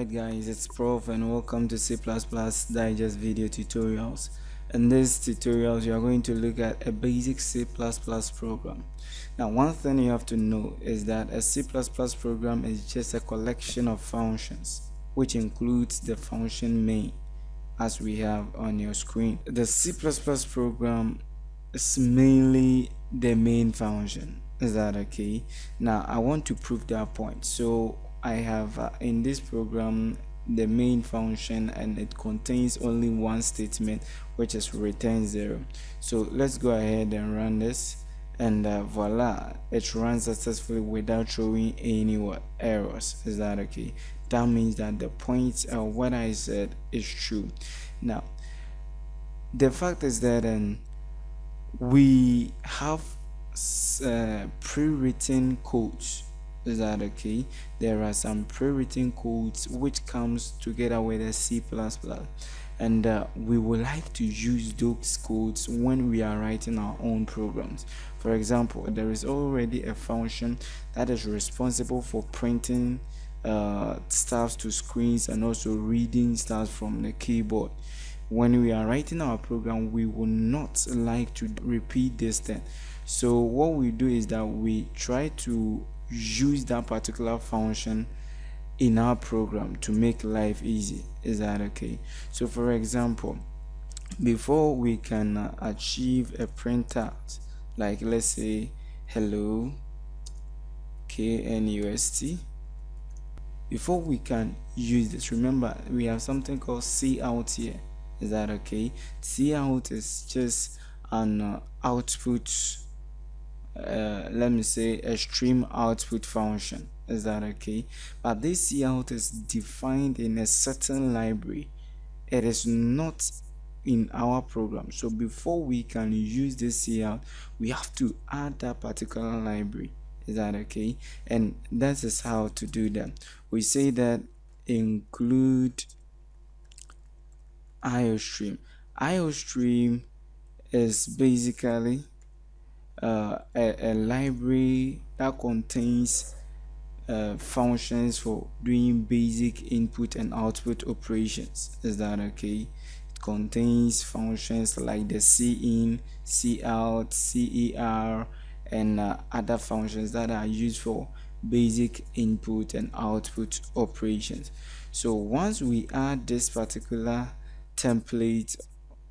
Alright guys, it's Prof and welcome to C++ Digest video tutorials. In this tutorials, you are going to look at a basic C++ program. Now, one thing you have to know is that a C++ program is just a collection of functions, which includes the function main, as we have on your screen. The C++ program is mainly the main function. Is that okay? Now, I want to prove that point. So I have in this program the main function, and it contains only one statement, which is return 0. So let's go ahead and run this, and voila, it runs successfully without throwing any errors. Is that okay? That means that the point what I said is true. Now, the fact is that we have pre-written codes. Is that okay? There are some pre-written codes which comes together with a C++, and we would like to use those codes when we are writing our own programs. For example, there is already a function that is responsible for printing stuff to screens and also reading stuff from the keyboard. When we are writing our program, we will not like to repeat this thing. So what we do is that we try to use that particular function in our program to make life easy. Is that okay? So for example, before we can achieve a printout, like let's say hello KNUST, before we can use this, remember we have something called cout here. Is that okay? Cout is just an output, let me say a stream output function. Is that okay? But this cout is defined in a certain library. It is not in our program. So before we can use this cout, we have to add that particular library. Is that okay? And that is how to do that. We say that include IOStream. IOStream is basically a library that contains functions for doing basic input and output operations. Is that okay? It contains functions like the cin, cout, cer, and other functions that are used for basic input and output operations. So once we add this particular template,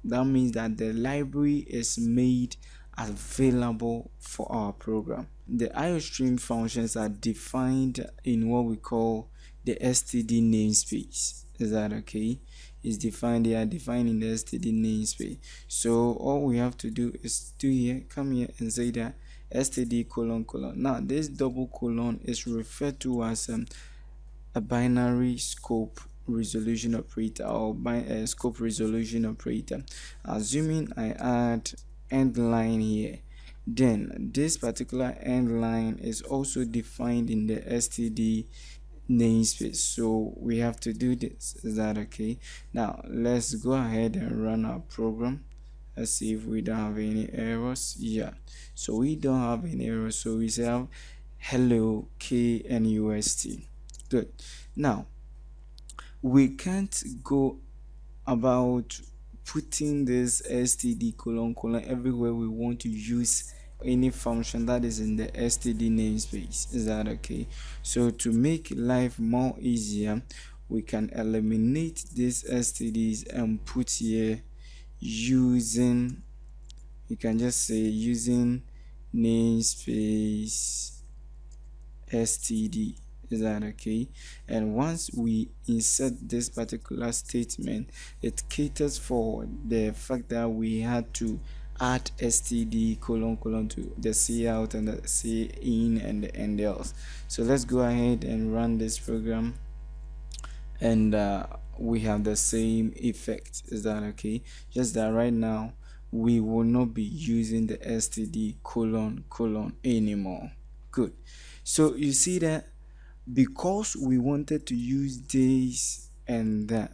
that means that the library is made available for our program. The IOStream functions are defined in what we call the std namespace. Is that okay? They are defined in the std namespace. So all we have to do is come here and say that std colon colon. Now this double colon is referred to as a binary scope resolution operator, or scope resolution operator. Assuming I add end line here, then this particular end line is also defined in the std namespace. So we have to do this. Is that okay? Now let's go ahead and run our program. Let's see if we don't have any errors. Yeah, so we don't have any errors. So we have hello KNUST. Good. Now we can't go about putting this std colon colon everywhere we want to use any function that is in the std namespace. Is that okay? So to make life more easier, we can eliminate these stds and put here using, you can just say using namespace std. Is that okay? And once we insert this particular statement, it caters for the fact that we had to add std colon colon to the cout and the cin and the end else. So let's go ahead and run this program, and we have the same effect. Is that okay? Just that right now we will not be using the std colon colon anymore. Good. So you see that because we wanted to use this and that,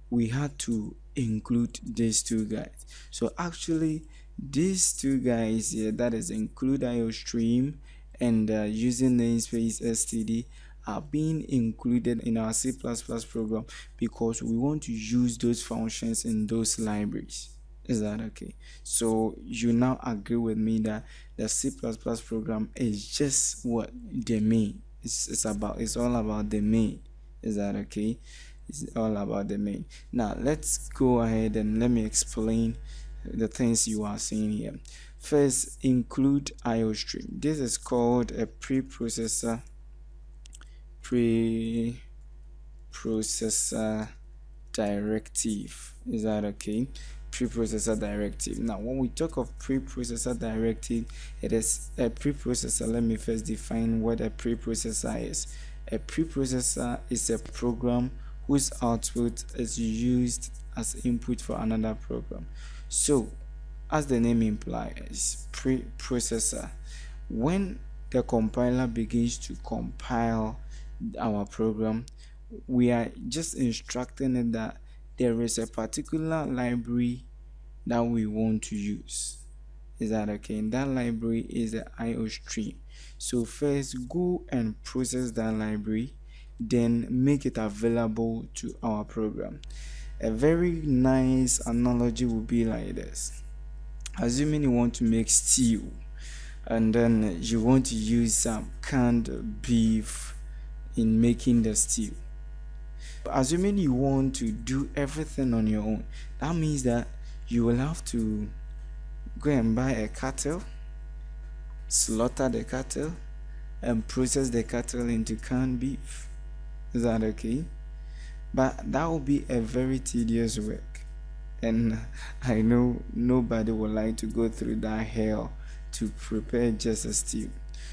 we had to include these two guys. So actually these two guys here, that is include IOStream and using namespace std, are being included in our C++ program because we want to use those functions in those libraries. Is that okay? So you now agree with me that the C++ program is just what the main. It's all about the main. Is that okay? It's all about the main. Now let's go ahead and let me explain the things you are seeing here. First, include IO stream. This is called a preprocessor directive. Is that okay? Preprocessor directive. Now when we talk of preprocessor directive, it is a preprocessor. Let me first define what a preprocessor is. A preprocessor is a program whose output is used as input for another program. So as the name implies, preprocessor, when the compiler begins to compile our program, we are just instructing it that there is a particular library that we want to use. Is that okay? And that library is the IO stream. So first go and process that library, then make it available to our program. A very nice analogy would be like this. Assuming you want to make stew, and then you want to use some canned beef in making the stew. Assuming you want to do everything on your own, that means that you will have to go and buy a cattle, slaughter the cattle, and process the cattle into canned beef. Is that okay? But that will be a very tedious work, and I know nobody would like to go through that hell to prepare just a stew.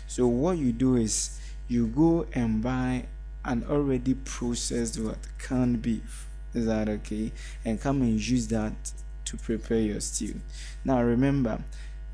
So what you do is you go and buy an already processed canned beef. Is that okay? And come and use that to prepare your stew. Now remember,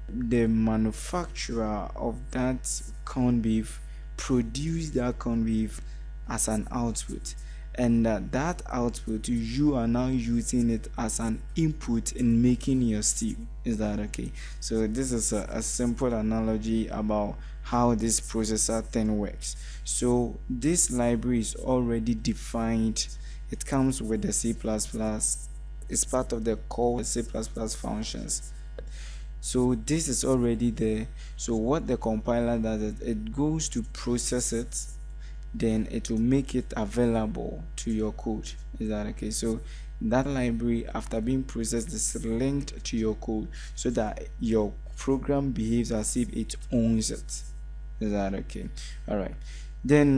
the manufacturer of that corned beef produced that corned beef as an output, and that output you are now using it as an input in making your stew. Is that okay? So this is a simple analogy about how this processor thing works. So this library is already defined. It comes with the C++. It's part of the core C++ functions. So this is already there. So what the compiler does is it goes to process it, then it will make it available to your code. Is that okay? So that library, after being processed, is linked to your code so that your program behaves as if it owns it. Is that okay? All right. Then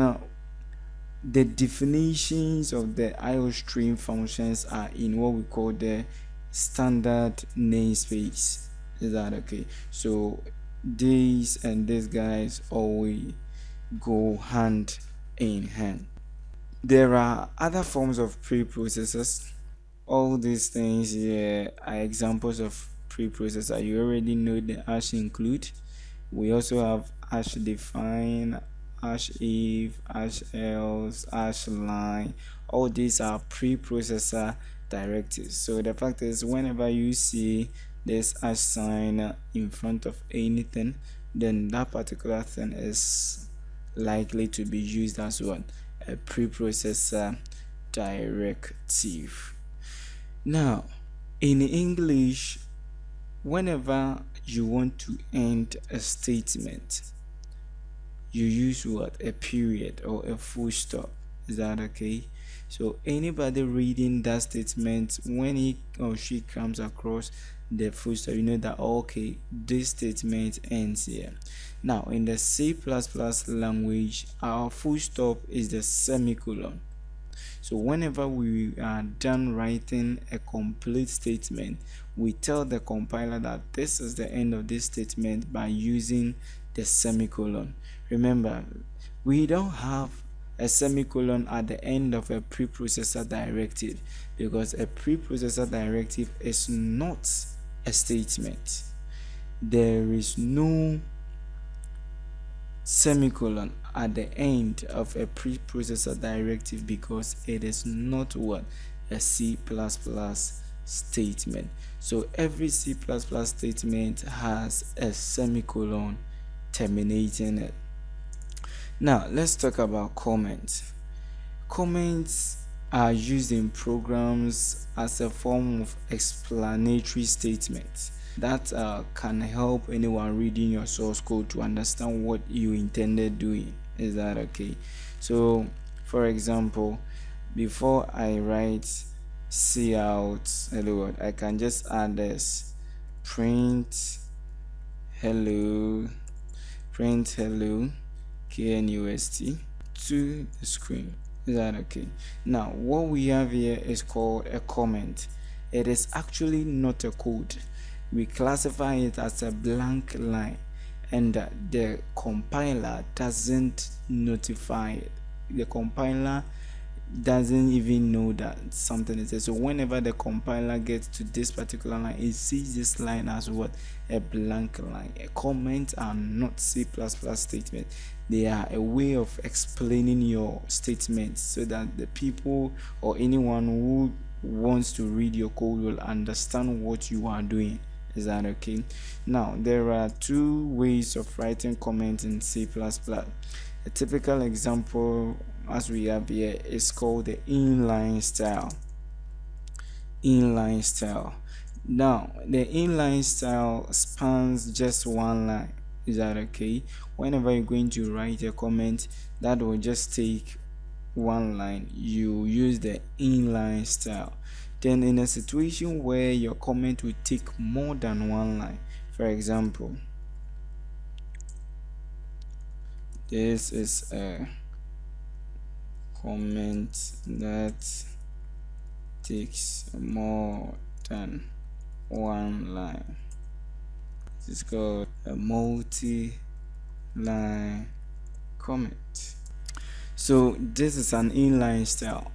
the definitions of the IO stream functions are in what we call the standard namespace. Is that okay? So these and these guys always go hand in hand. There are other forms of preprocessors. All these things here are examples of preprocessor. You already know the hash include. We also have hash define, hash if, hash else, hash line. All these are preprocessor directives. So the fact is, whenever you see this hash sign in front of anything, then that particular thing is likely to be used as what? A preprocessor directive. Now, in English, whenever you want to end a statement, you use what? A period or a full stop. Is that okay? So anybody reading that statement, when he or she comes across the full stop, you know that okay, this statement ends here. Now in the C++ language, our full stop is the semicolon. So whenever we are done writing a complete statement, we tell the compiler that this is the end of this statement by using the semicolon. Remember, we don't have a semicolon at the end of a preprocessor directive because a preprocessor directive is not a statement. There is no semicolon at the end of a preprocessor directive because it is not what? A C++ statement. So every C++ statement has a semicolon terminating it. Now let's talk about comments. Comments are used in programs as a form of explanatory statements that can help anyone reading your source code to understand what you intended doing. Is that okay? So for example, before I write see out hello world, I can just add this print hello, print hello knust to the screen. Is that okay? Now what we have here is called a comment. It is actually not a code. We classify it as a blank line, and the compiler doesn't notify it. The compiler doesn't even know that something is there. So whenever the compiler gets to this particular line, it sees this line as what? A blank line. Comments are not C++ statements. They are a way of explaining your statements so that the people or anyone who wants to read your code will understand what you are doing. Is that okay? Now there are two ways of writing comments in C++. A typical example as we have here is called the inline style. Inline style. Now the inline style spans just one line. Is that okay? Whenever you're going to write a comment that will just take one line, you use the inline style. Then in a situation where your comment will take more than one line, for example, this is a comment that takes more than one line. This is called a multi-line comment. So this is an inline style.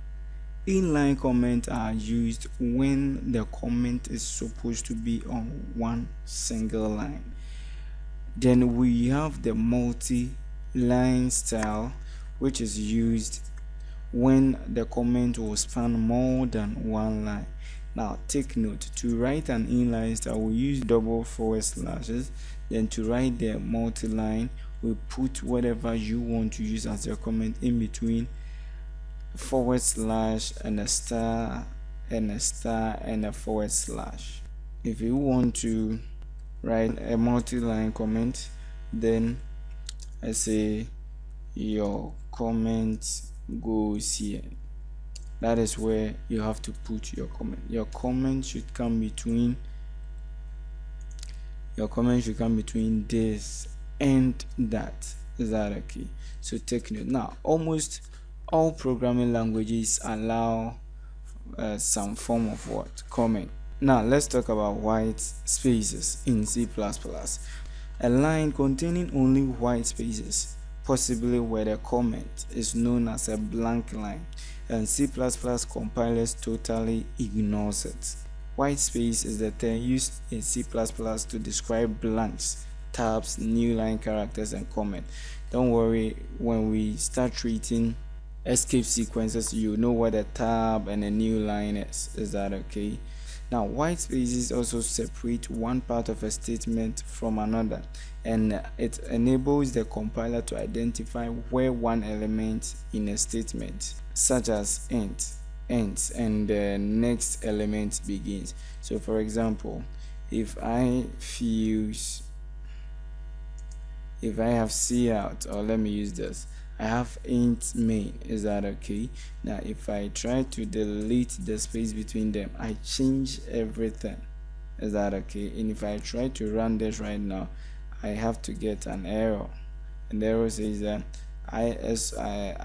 Inline comments are used when the comment is supposed to be on one single line. Then we have the multi-line style, which is used when the comment will span more than one line. Now take note, to write an inline style we use double forward slashes. Then to write the multi-line we put whatever you want to use as your comment in between forward slash and a star and a star and a forward slash. If you want to write a multi-line comment, then I say your comment goes here. That is where you have to put your comment. Your comment should come between this and that. Is that okay? So take note. Now almost all programming languages allow some form of what? Comment. Now let's talk about white spaces in C++. A line containing only white spaces, possibly where the comment is known as a blank line, and C++ compilers totally ignores it. White space is the term used in C++ to describe blanks, tabs, new line characters, and comment. Don't worry, when we start treating escape sequences, you know what a tab and a new line is. Is that okay? Now white spaces also separate one part of a statement from another, and it enables the compiler to identify where one element in a statement, such as ends, and the next element begins. So for example, if I have cout, or let me use this, I have int main. Is that okay? Now if I try to delete the space between them, I change everything. Is that okay? And if I try to run this right now, I have to get an error, and the error says that ISSO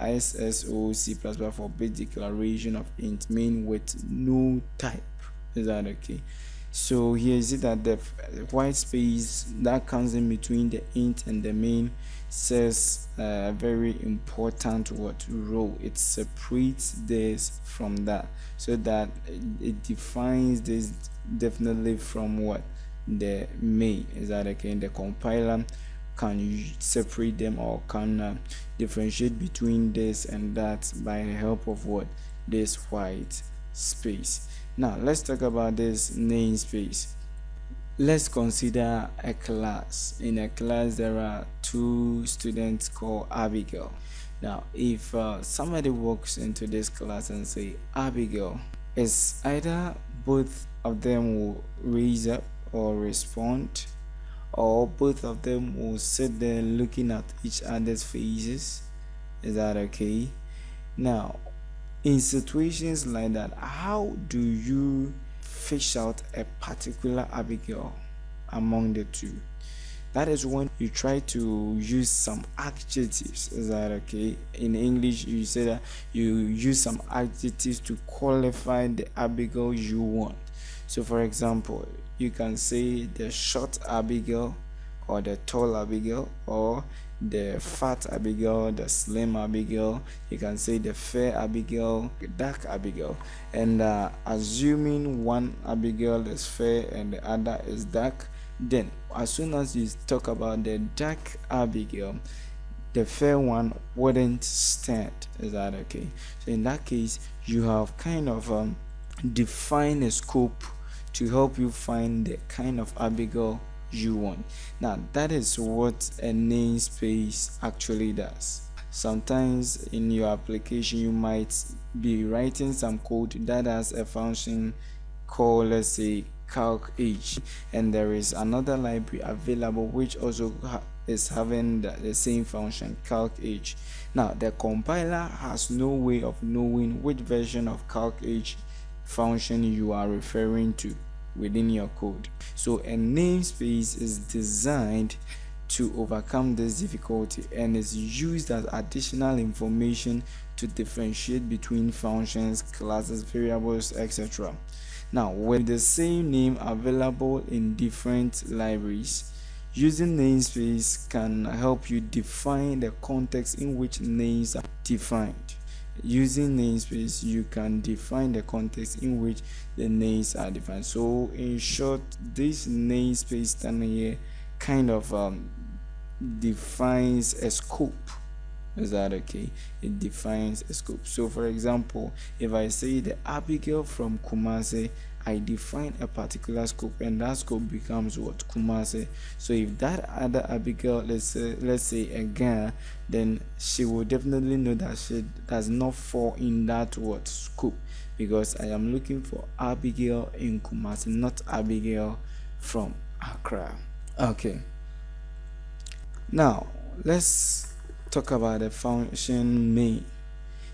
C++ forbid declaration of int main with no type. Is that okay? So here is it that the white space that comes in between the int and the main says a very important role. It separates this from that, so that it defines this definitely from what? The main. Is that okay? And the compiler can separate them, or can differentiate between this and that by the help of what? This white space. Now let's talk about this namespace. let's consider a class. In a class, there are two students called Abigail. Now, if somebody walks into this class and say Abigail, it's either both of them will raise up or respond, or both of them will sit there looking at each other's faces. Is that okay? Now, in situations like that, how do you fish out a particular Abigail among the two? That is when you try to use some adjectives. Is that okay? In English, you say that you use some adjectives to qualify the Abigail you want. So, for example, you can say the short Abigail, or the tall Abigail, or the fat Abigail, the slim Abigail. You can say the fair Abigail, the dark Abigail. And assuming one Abigail is fair and the other is dark, then as soon as you talk about the dark Abigail, the fair one wouldn't stand. Is that okay? So in that case, you have kind of defined a scope to help you find the kind of Abigail you want. Now that is what a namespace actually does. Sometimes in your application you might be writing some code that has a function called, let's say, calc age, and there is another library available which also is having the same function, calc age. Now the compiler has no way of knowing which version of calc age function you are referring to within your code. So a namespace is designed to overcome this difficulty and is used as additional information to differentiate between functions, classes, variables, etc. Now, with the same name available in different libraries, using namespace can help you define the context in which names are defined. Using namespace, you can define the context in which the names are defined. So in short, this namespace down here kind of defines a scope. Is that okay? It defines a scope. So for example, if I say the Abigail from Kumasi, I define a particular scope, and that scope becomes what? Kumasi. So if that other Abigail, let's say a girl, then she will definitely know that she does not fall in that what scope, because I am looking for Abigail in Kumasi, not Abigail from Accra. Okay. Now let's talk about the function main.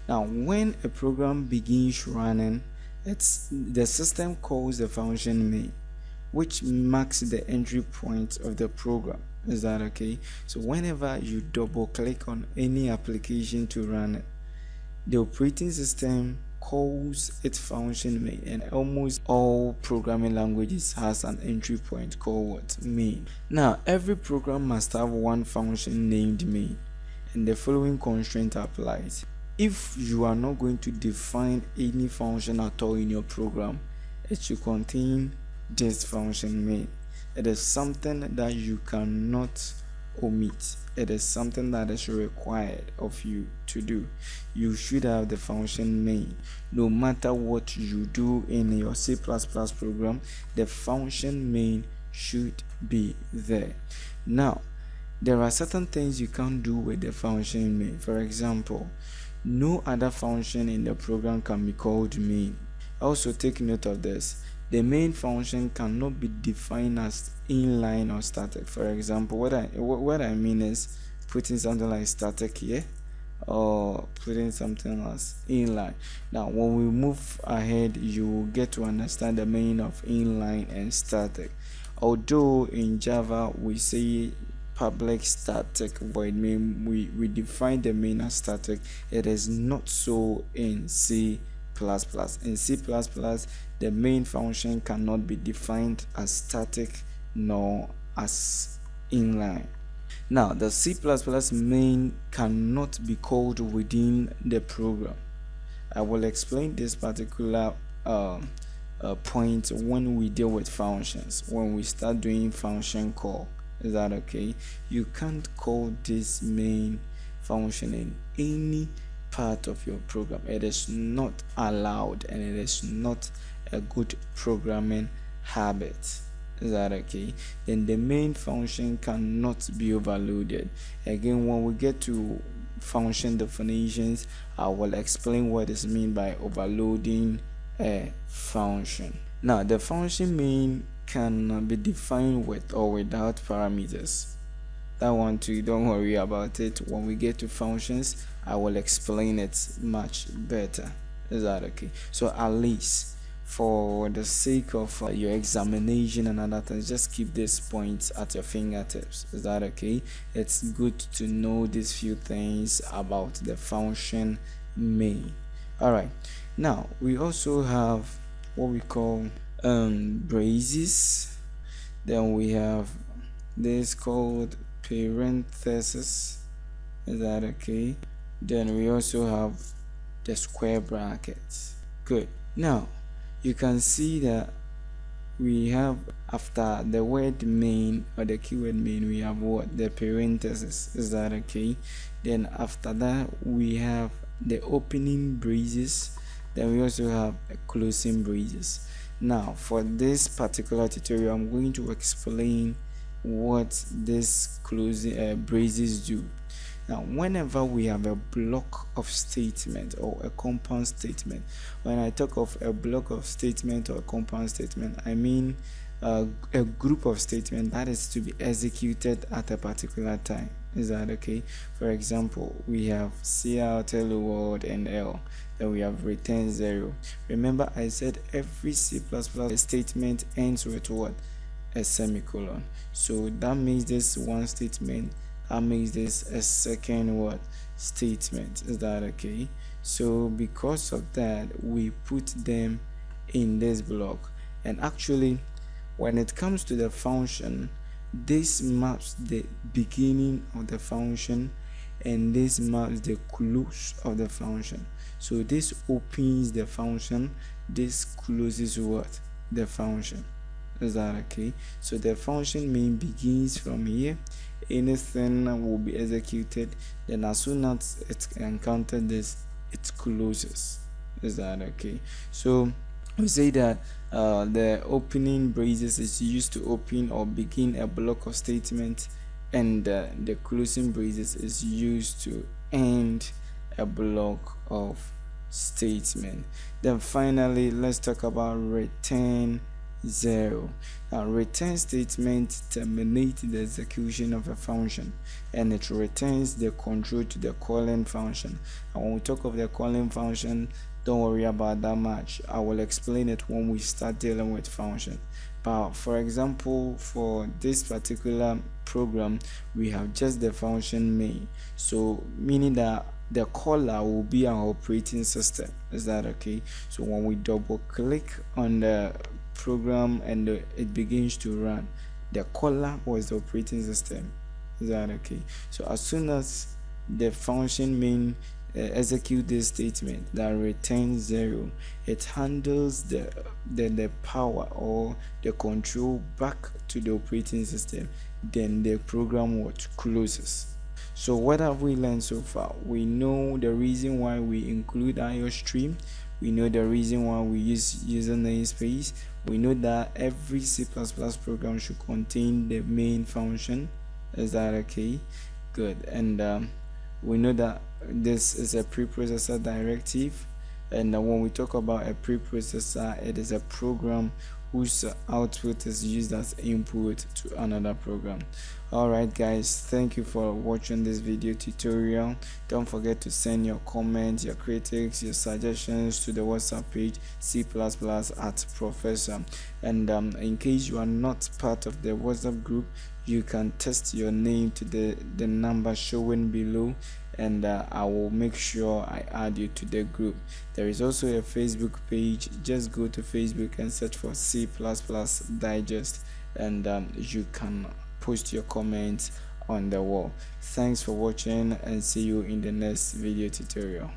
Now when a program begins running, the system calls the function main, which marks the entry point of the program. Is that okay? So whenever you double click on any application to run it, the operating system calls its function main, and almost all programming languages has an entry point called what? Main. Now every program must have one function named main, and the following constraint applies. If you are not going to define any function at all in your program, it should contain this function main. It is something that you cannot omit. It is something that is required of you to do. You should have the function main. No matter what you do in your C++ program, the function main should be there. Now, there are certain things you can't do with the function main. For example, no other function in the program can be called main. Also take note of this. The main function cannot be defined as inline or static. For example, what I mean is putting something like static here, or putting something as inline. Now when we move ahead, you will get to understand the meaning of inline and static. Although in Java we say public static void main, we define the main as static. It is not so in C++. In C++, the main function cannot be defined as static nor as inline. Now the C++ main cannot be called within the program. I will explain this particular point when we deal with functions, when we start doing function call. Is that okay? You can't call this main function in any part of your program. It is not allowed, and it is not a good programming habit. Is that okay? Then the main function cannot be overloaded. Again, when we get to function definitions, I will explain what is meant by overloading a function. Now, the function main can be defined with or without parameters. That one too, don't worry about it. When we get to functions, I will explain it much better. Is that okay? So at least for the sake of your examination and other things, just keep these points at your fingertips. Is that okay? It's good to know these few things about the function main. All right, now we also have what we call braces. Then we have this called parenthesis. Is that okay? Then we also have the square brackets. Good. Now you can see that we have, after the word main or the keyword main, we have what? The parenthesis. Is that okay? Then after that we have the opening braces. Then we also have a closing braces. Now for this particular tutorial, I'm going to explain what this closing braces do. Now whenever we have a block of statement or a compound statement, when I talk of a block of statement or a compound statement, I mean a group of statements that is to be executed at a particular time. Is that okay? For example, we have CL, hello world, and L. Then we have return 0. Remember I said every C++ statement ends with what? A semicolon. So that makes this one statement, that makes this a second what? Statement. Is that okay? So because of that, we put them in this block. And actually, when it comes to the function, this maps the beginning of the function and this maps the close of the function. So this opens the function, this closes what? The function. Is that okay? So the function main begins from here, anything will be executed, then as soon as it encounters this, it closes. Is that okay? So we say that the opening braces is used to open or begin a block of statement, and the closing braces is used to end a block of statement. Then finally, let's talk about return 0. Now return statement terminates the execution of a function and it returns the control to the calling function. And when we talk of the calling function, don't worry about that much. I will explain it when we start dealing with function. But for example, for this particular program, we have just the function main. So meaning that the caller will be our operating system. Is that okay? So when we double click on the program and it begins to run, the caller was the operating system. Is that okay? So as soon as the function main execute this statement that returns 0, it handles the power or the control back to the operating system, then the program what closes. So what have we learned so far? We know the reason why we include IOStream. We know the reason why we use user namespace. We know that every C++ program should contain the main function. Is that okay? Good. And we know that this is a preprocessor directive, and when we talk about a preprocessor, it is a program whose output is used as input to another program. Alright guys, thank you for watching this video tutorial. Don't forget to send your comments, your critiques, your suggestions to the WhatsApp page cplusplus@professor. And in case you are not part of the WhatsApp group, you can text your name to the number showing below, and I will make sure I add you to the group. There is also a Facebook page. Just go to Facebook and search for C++ Digest, and you can post your comments on the wall. Thanks for watching and see you in the next video tutorial.